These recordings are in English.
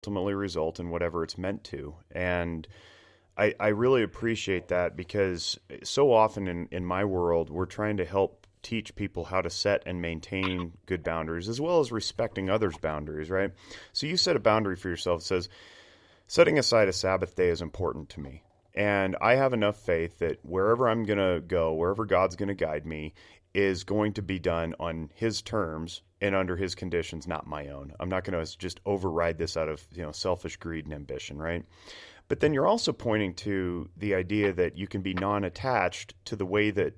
ultimately result in whatever it's meant to. And I really appreciate that, because so often in my world, we're trying to help teach people how to set and maintain good boundaries, as well as respecting others' boundaries, right? So you set a boundary for yourself that says, setting aside a Sabbath day is important to me. And I have enough faith that wherever I'm going to go, wherever God's going to guide me, is going to be done on his terms and under his conditions, not my own. I'm not going to just override this out of, selfish greed and ambition, right? But then you're also pointing to the idea that you can be non-attached to the way that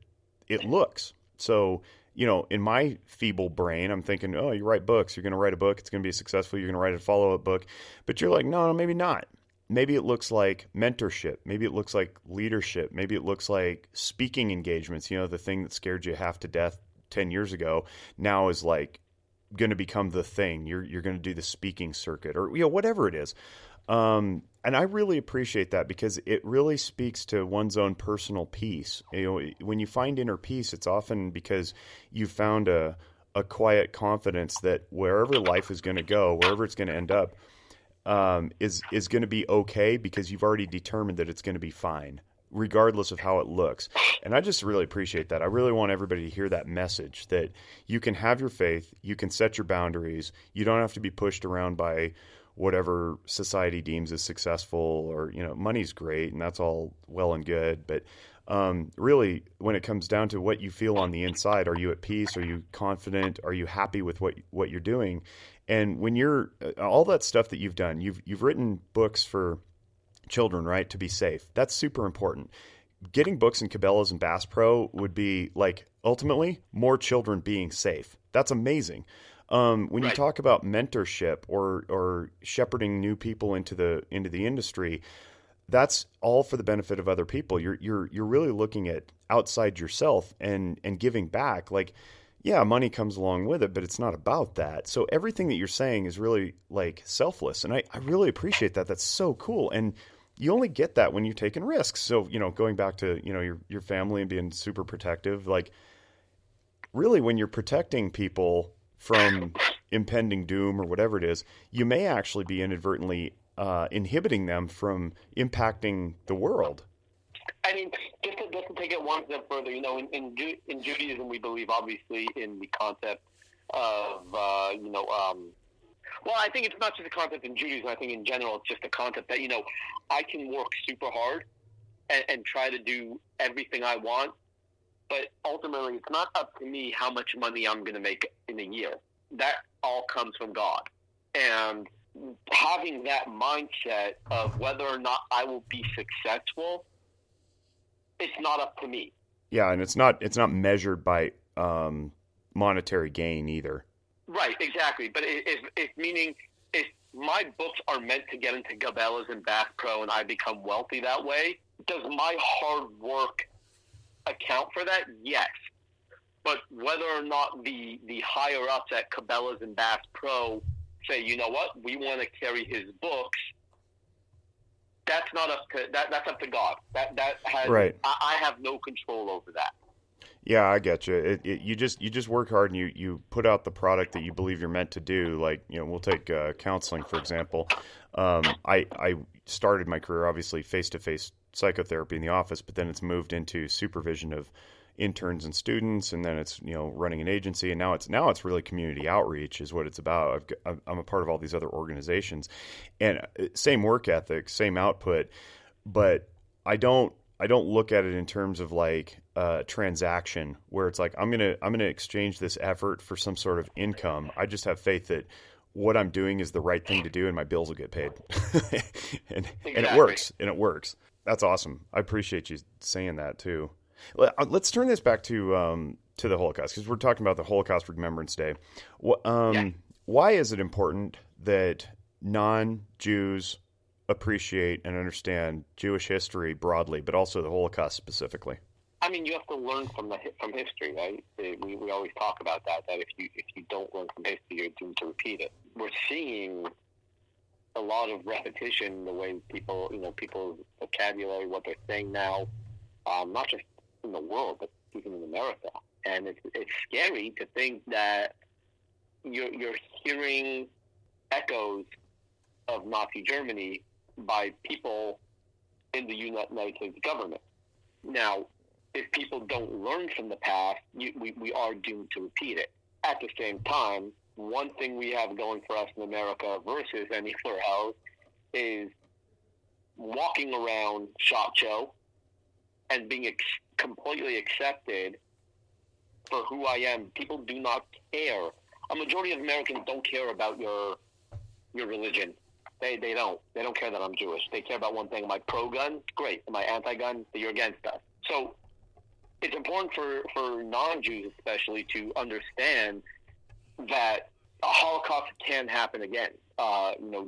it looks. So, in my feeble brain, I'm thinking, oh, you write books, you're going to write a book, it's going to be successful, you're going to write a follow-up book. But you're like, no, maybe not. Maybe it looks like mentorship. Maybe it looks like leadership. Maybe it looks like speaking engagements. The thing that scared you half to death 10 years ago now is like going to become the thing. You're going to do the speaking circuit, or whatever it is. And I really appreciate that, because it really speaks to one's own personal peace. When you find inner peace, it's often because you found a quiet confidence that wherever life is going to go, wherever it's going to end up, is going to be okay, because you've already determined that it's going to be fine, regardless of how it looks. And I just really appreciate that. I really want everybody to hear that message, that you can have your faith, you can set your boundaries, you don't have to be pushed around by whatever society deems as successful, or, money's great and that's all well and good. But really, when it comes down to what you feel on the inside, are you at peace? Are you confident? Are you happy with what you're doing? And when you're all that stuff that you've done, you've written books for children, right? To be safe. That's super important. Getting books in Cabela's and Bass Pro would be like ultimately more children being safe. That's amazing. When you talk about mentorship or shepherding new people into the industry, that's all for the benefit of other people. You're really looking at outside yourself and giving back. Like, yeah, money comes along with it, but it's not about that. So everything that you're saying is really like selfless, and I really appreciate that. That's so cool. And you only get that when you're taking risks. So, going back to, your family and being super protective, like really when you're protecting people from impending doom or whatever it is, you may actually be inadvertently inhibiting them from impacting the world. I mean, just to take it one step further, in Judaism, we believe obviously in the concept of, well, I think it's not just a concept in Judaism. I think in general, it's just a concept that, I can work super hard and try to do everything I want, but ultimately it's not up to me how much money I'm going to make in a year. That all comes from God. And having that mindset of whether or not I will be successful, it's not up to me. Yeah, and it's not measured by monetary gain either. Right, exactly. But meaning if my books are meant to get into Cabela's and Bass Pro and I become wealthy that way, does my hard work account for that? Yes. But whether or not the higher ups at Cabela's and Bass Pro say, you know what, we want to carry his books, that's not up to that's up to God. That has right. I have no control over that. Yeah, I get you. You just work hard and you put out the product that you believe you're meant to do. Like, we'll take counseling, for example. I started my career, obviously, face-to-face psychotherapy in the office, but then it's moved into supervision of interns and students, and then it's, running an agency, and now it's really community outreach is what it's about. I'm a part of all these other organizations, and same work ethic, same output, but I don't look at it in terms of like transaction where it's like I'm gonna exchange this effort for some sort of income. I just have faith that what I'm doing is the right thing to do, and my bills will get paid, and it works. That's awesome. I appreciate you saying that too. Let's turn this back to the Holocaust, because we're talking about the Holocaust Remembrance Day. Why is it important that non-Jews appreciate and understand Jewish history broadly, but also the Holocaust specifically? I mean, you have to learn from history, right? We always talk about that if you don't learn from history, you're doomed to repeat it. We're seeing a lot of repetition in the way people's vocabulary, what they're saying now, not just in the world, but even in America. And it's scary to think that you're hearing echoes of Nazi Germany by people in the United States government. Now, if people don't learn from the past, we are doomed to repeat it. At the same time, one thing we have going for us in America versus anywhere else is walking around SHOT Show and being completely accepted for who I am. People do not care. A majority of Americans don't care about your religion. They don't. They don't care that I'm Jewish. They care about one thing. Am I pro-gun? Great. Am I anti-gun? You're against us. So it's important for non-Jews especially to understand that a Holocaust can happen again.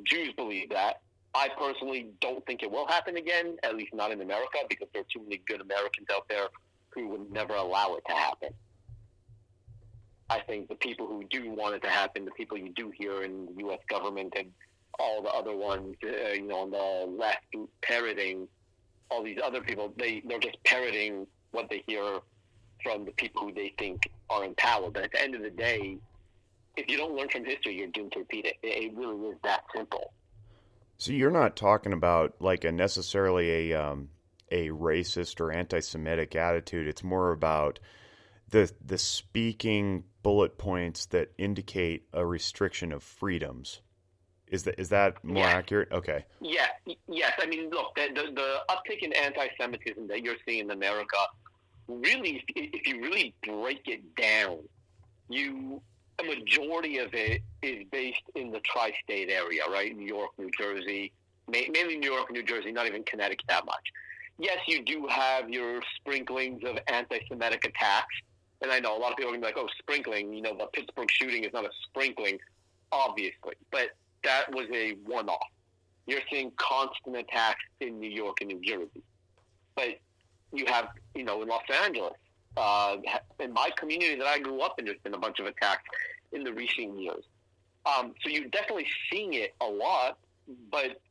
Jews believe that. I personally don't think it will happen again, at least not in America, because there are too many good Americans out there who would never allow it to happen. I think the people who do want it to happen, the people you do hear in the U.S. government and all the other ones, on the left parroting, all these other people, they're just parroting what they hear from the people who they think are in power. But at the end of the day, if you don't learn from history, you're doomed to repeat it. It really is that simple. So you're not talking about like necessarily a racist or anti-Semitic attitude. It's more about the speaking bullet points that indicate a restriction of freedoms. Is that more accurate? Okay. Yeah. Yes. I mean, look, the uptick in anti-Semitism that you're seeing in America, really, if you really break it down, a majority of it is based in the tri-state area, right? New York, New Jersey, mainly New York, New Jersey, not even Connecticut that much. Yes, you do have your sprinklings of anti-Semitic attacks. And I know a lot of people are going to be like, oh, sprinkling, the Pittsburgh shooting is not a sprinkling, obviously. But that was a one-off. You're seeing constant attacks in New York and New Jersey. But you have, in Los Angeles, in my community that I grew up in, there's been a bunch of attacks in the recent years. So you're definitely seeing it a lot, but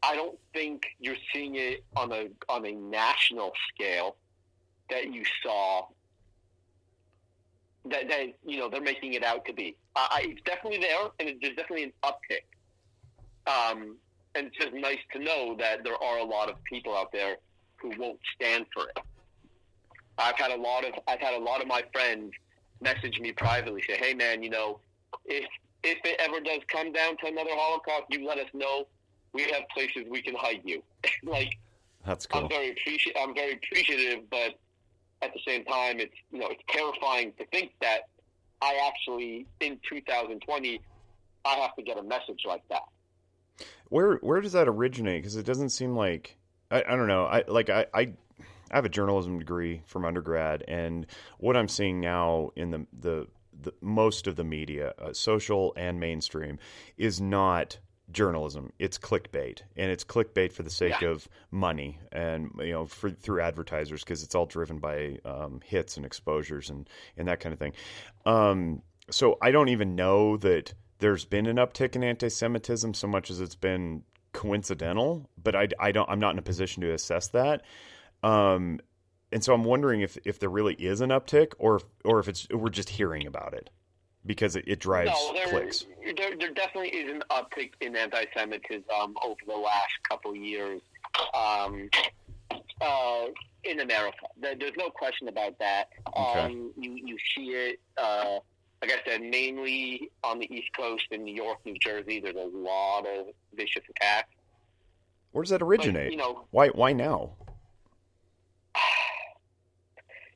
I don't think you're seeing it on a national scale that you saw that they're making it out to be. It's definitely there, and there's definitely an uptick. And it's just nice to know that there are a lot of people out there who won't stand for it. I've had a lot of my friends message me privately, say, "Hey, man, if it ever does come down to another Holocaust, you let us know. We have places we can hide you." Like, that's cool. I'm very appreciative, but at the same time, it's terrifying to think that I actually, in 2020, I have to get a message like that. Where does that originate? Because it doesn't seem like I don't know. I have a journalism degree from undergrad, and what I'm seeing now in the most of the media, social and mainstream, is not journalism. It's clickbait, and it's clickbait for the sake of money, and through advertisers, because it's all driven by hits and exposures and that kind of thing. So I don't even know that there's been an uptick in anti-Semitism so much as it's been coincidental, but I'm not in a position to assess that. And so I'm wondering if there really is an uptick, or if we're just hearing about it because it drives clicks. There definitely is an uptick in anti-Semitism over the last couple of years in America. There's no question about that. Okay. You see it, like I said, mainly on the East Coast in New York, New Jersey. There's a lot of vicious attacks. Where does that originate? But, why now?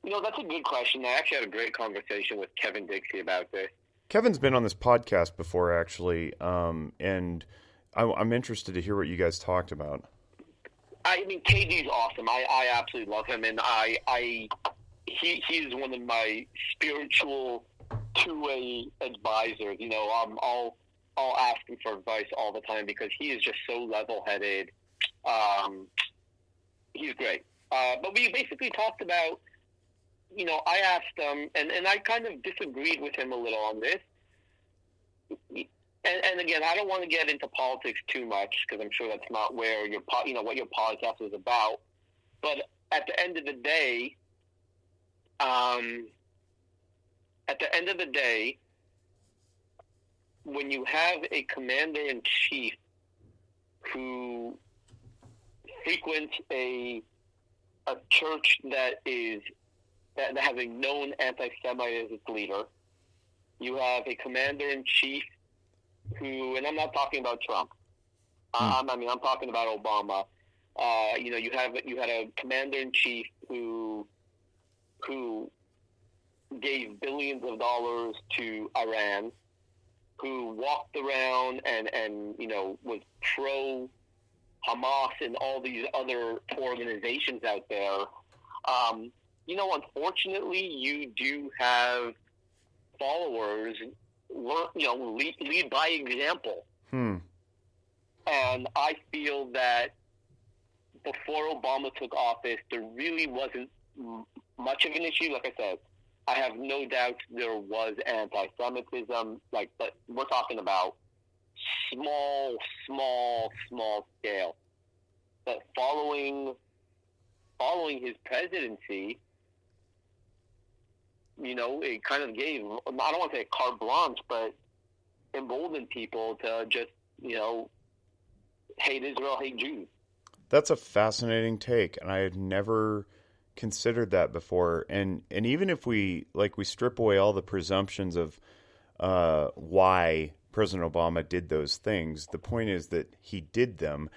That's a good question. I actually had a great conversation with Kevin Dixie about this. Kevin's been on this podcast before, actually, and I'm interested to hear what you guys talked about. I mean, KD's awesome. I absolutely love him, and he is one of my spiritual two-way advisors. I'll ask him for advice all the time because he is just so level-headed. He's great. But we basically talked about, I asked him, and I kind of disagreed with him a little on this. And again, I don't want to get into politics too much because I'm sure that's not where what your podcast is about. But at the end of the day, when you have a commander-in-chief who frequents a church that has a known anti-Semite as its leader, you have a commander-in-chief who, and I'm not talking about Trump. I'm talking about Obama. You had a commander-in-chief who gave billions of dollars to Iran, who walked around and was pro Hamas and all these other organizations out there. Unfortunately, you do have followers lead by example. And I feel that before Obama took office, there really wasn't much of an issue. Like I said, I have no doubt there was anti-Semitism, but we're talking about small scale. But following his presidency, it kind of gave, I don't want to say carte blanche, but emboldened people to just, hate Israel, hate Jews. That's a fascinating take, and I had never considered that before. And even if we strip away all the presumptions of why President Obama did those things, the point is that he did them,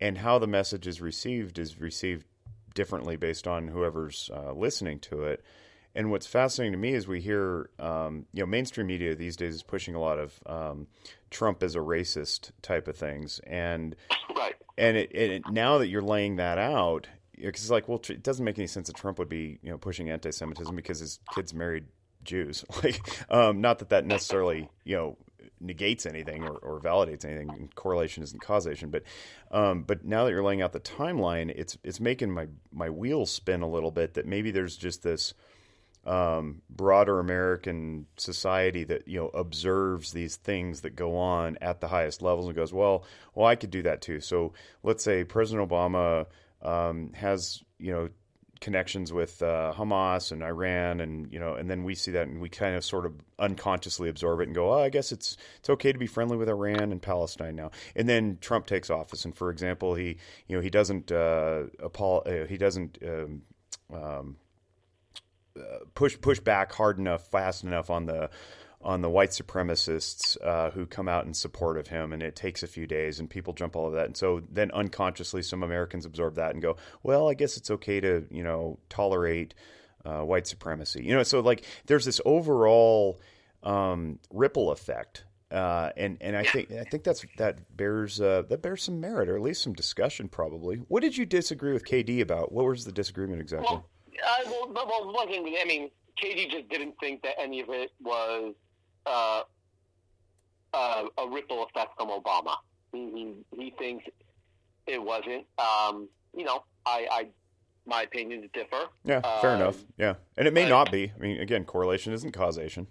and how the message is received differently based on whoever's listening to it. And what's fascinating to me is we hear, mainstream media these days is pushing a lot of Trump as a racist type of things, and right. And it now that you're laying that out, because it doesn't make any sense that Trump would be pushing anti-Semitism because his kids married Jews. Not that necessarily negates anything or validates anything. Correlation isn't causation, but now that you're laying out the timeline, it's making my wheels spin a little bit. That maybe there's just this broader American society that observes these things that go on at the highest levels and goes, well, I could do that too. So let's say President Obama has connections with Hamas and Iran, and then we see that and we kind of sort of unconsciously absorb it and go, I guess it's okay to be friendly with Iran and Palestine now. And then Trump takes office, and for example, he doesn't push back hard enough, fast enough on the white supremacists who come out in support of him, and it takes a few days, and people jump all over that, and so then unconsciously some Americans absorb that and go, well, I guess it's okay to tolerate white supremacy, so there's this overall ripple effect, and I think that bears some merit, or at least some discussion probably. What did you disagree with KD about? What was the disagreement exactly? It wasn't really. I mean, KD just didn't think that any of it was a ripple effect from Obama. He thinks it wasn't. My opinions differ. Yeah, fair enough. Yeah, and it may not be. I mean, again, correlation isn't causation.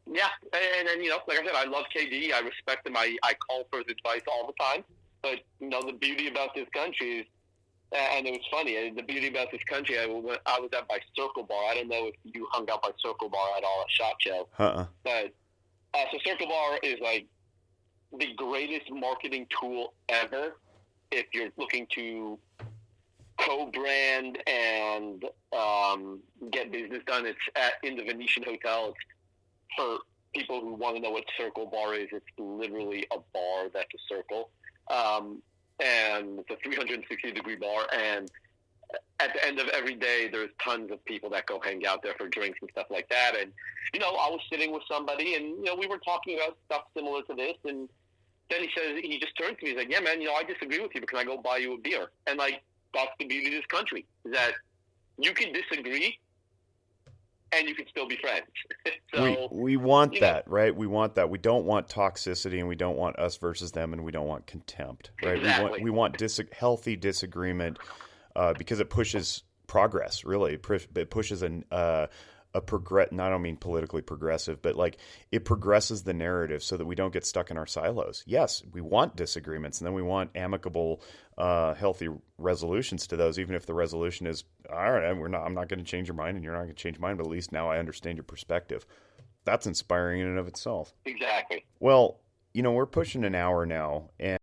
Yeah, and then like I said, I love KD. I respect him. I call for his advice all the time. But the beauty about this country is. And it was funny. The beauty about this country, I was at by Circle Bar. I don't know if you hung out by Circle Bar at all at SHOT Show. But so Circle Bar is the greatest marketing tool ever if you're looking to co-brand and get business done. It's in the Venetian Hotel. It's for people who want to know what Circle Bar is. It's literally a bar that's a circle. And it's a 360-degree bar, and at the end of every day, there's tons of people that go hang out there for drinks and stuff like that. And, I was sitting with somebody, and, we were talking about stuff similar to this, and then he just turned to me, he's like, yeah, man, I disagree with you, but can I go buy you a beer? And, that's the beauty of this country, is that you can disagree, and you can still be friends. So, we want that, right? We want that. We don't want toxicity, and we don't want us versus them, and we don't want contempt, right? Exactly. We want healthy disagreement because it pushes progress. Really, it pushes I don't mean politically progressive, but it progresses the narrative so that we don't get stuck in our silos. Yes, we want disagreements, and then we want amicable, healthy resolutions to those, even if the resolution is, all right, I'm not going to change your mind, and you're not going to change mine, but at least now I understand your perspective. that's inspiring in and of itself. Exactly. Well, we're pushing an hour now, and